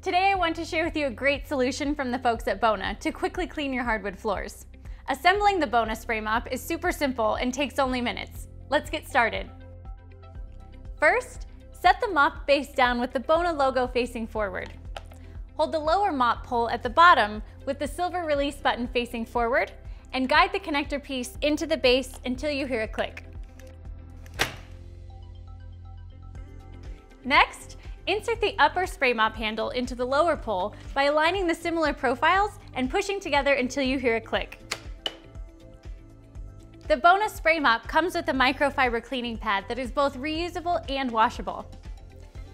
Today I want to share with you a great solution from the folks at Bona to quickly clean your hardwood floors. Assembling the Bona Spray Mop is super simple and takes only minutes. Let's get started. First, set the mop base down with the Bona logo facing forward. Hold the lower mop pole at the bottom with the silver release button facing forward and guide the connector piece into the base until you hear a click. Next, insert the upper spray mop handle into the lower pole by aligning the similar profiles and pushing together until you hear a click. The Bona Spray Mop comes with a microfiber cleaning pad that is both reusable and washable.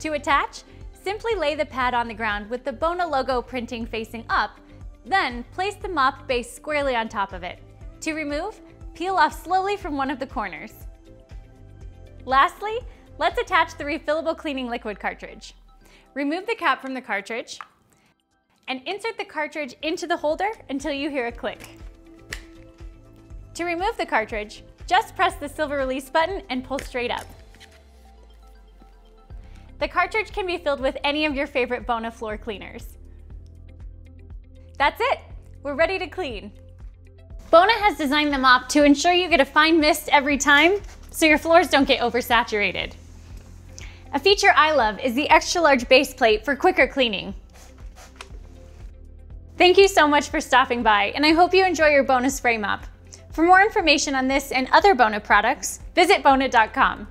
To attach, simply lay the pad on the ground with the Bona logo printing facing up, then place the mop base squarely on top of it. To remove, peel off slowly from one of the corners. Lastly, let's attach the refillable cleaning liquid cartridge. Remove the cap from the cartridge and insert the cartridge into the holder until you hear a click. To remove the cartridge, just press the silver release button and pull straight up. The cartridge can be filled with any of your favorite Bona floor cleaners. That's it! We're ready to clean. Bona has designed the mop to ensure you get a fine mist every time, so your floors don't get oversaturated. A feature I love is the extra large base plate for quicker cleaning. Thank you so much for stopping by, and I hope you enjoy your Bona Spray Mop. For more information on this and other Bona products, visit Bona.com.